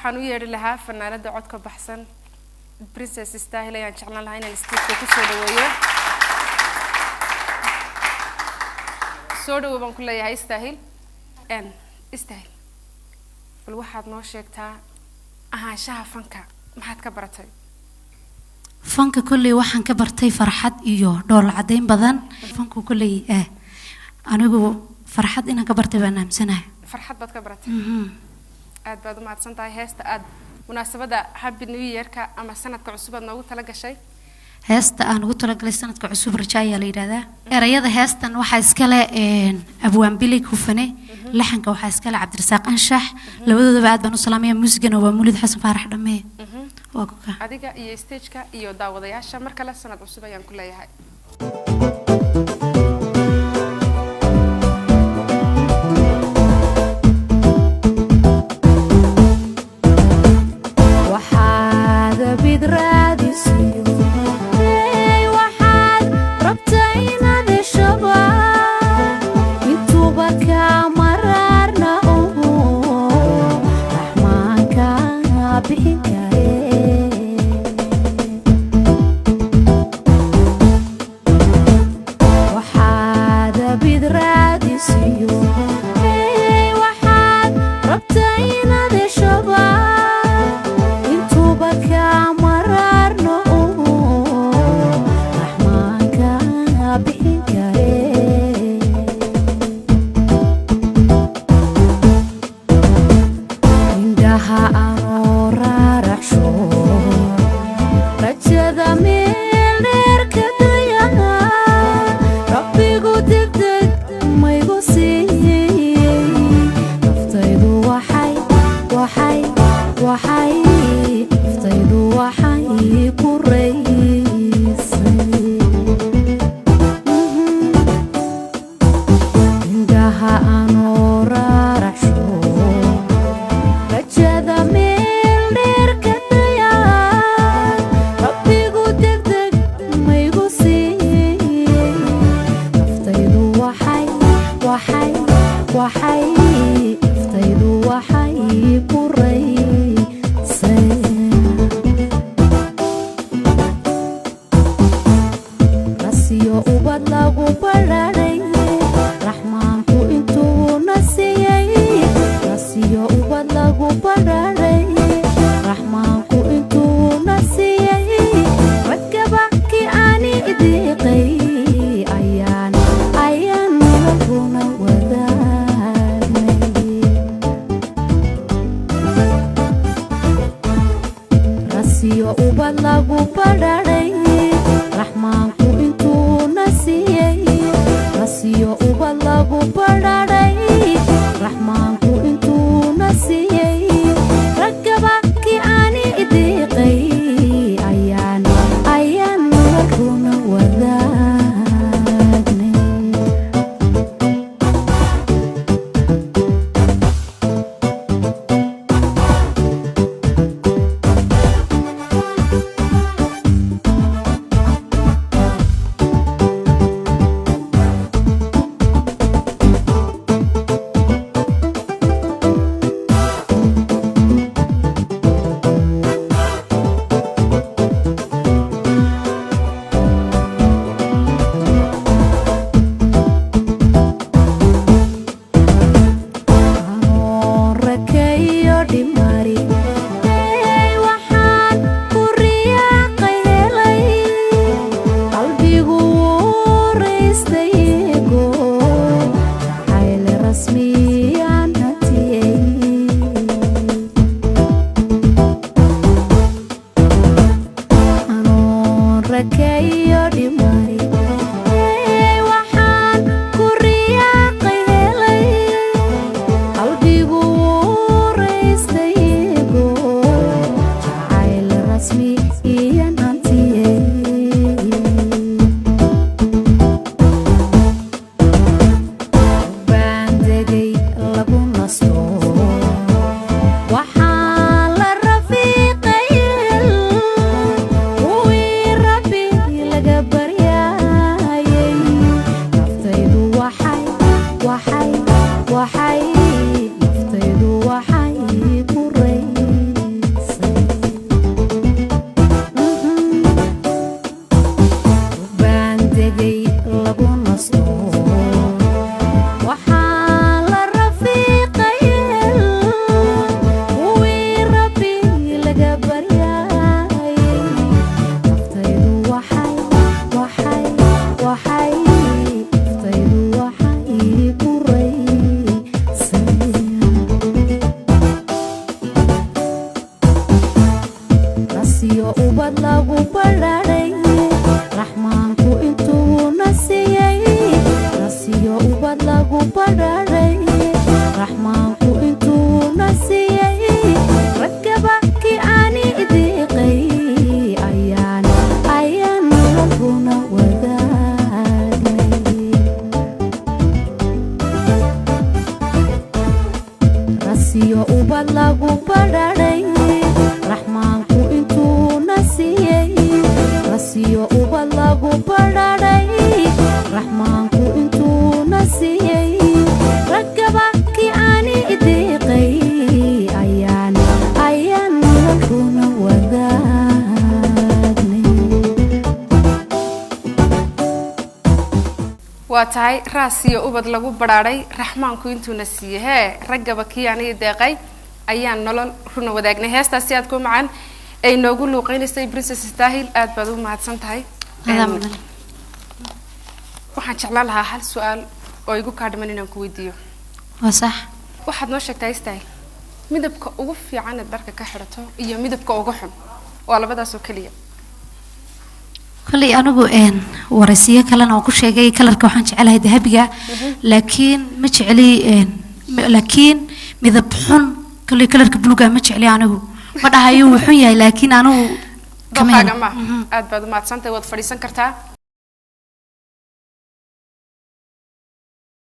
waxaan u yeeri lahaa fanaanada codka baxsan Princess Istahil ayaan jeclaan lahaa inaan stage ku soo dhaweeyo soo dhawo baan ku leeyahay Istahil Istahil bal waxaad noo sheegtaa ahaanshaha fanka maxaad ka baratay fanka kulli waxaan ka bartay farxad iyo dhool cadeyn badan fanku kulli anigu farxad inaan ka bartay baan aamsanahay farxad baad ka baratay aad baad u mahadsantahay heesta aad munaasabada happy new year-ka ama sanadka cusub aad noogu tala gashay heesta aan ugu tala galay sanadka cusub rajaaya la yiraahdaa erayada heestan waxa iska leh abwaan bilig hufane laxanka waxa iska leh Cabdirasaaq Anshax labadoodaba aad baan u salaamaya muusigana waa Mulid Xasan Faarax dhamee waa kuka adiga iyo stage-ka iyo daawadayaasha marka la sanad cusub ayaan ku leeyahay Rabbi laga barya raasiyo uba lagu badhaadhay raxmaanku intuu na siiyey raggaba kii aani ideeqay ayaan noloshuna wadaagnay waa tahay raasiyo ubad lagu badhaadhay raxmaanku intuu na siiyey hee raggaba kii aani ideeqay ayaan nolol runa wadaagnay heestaasi aad ku macaan ay noogu luuqeynaysay Princess Tahil aad baad u mahadsan tahay waxaan jeclaan lahaa hal su'aal oo igu ka dhiman inaan ku weydiiyo waa sax waxaad noo sheegtay Tahil midabka ugu fiican ee dharka ka xirato iyo midabka ugu xun waa labadaas oo kaliya kulli anigu waraysiyo kalena oo ku sheegay kalarka waxaan jecelahay dahabiga laakiin ma jeceli laakiin midab xun kulli kalarka buluuga ma jeceli anigu ma dhahayo wuxuu yahay laakiin anigu kama aad baad u mahadsantahay waad fadhiisan kartaa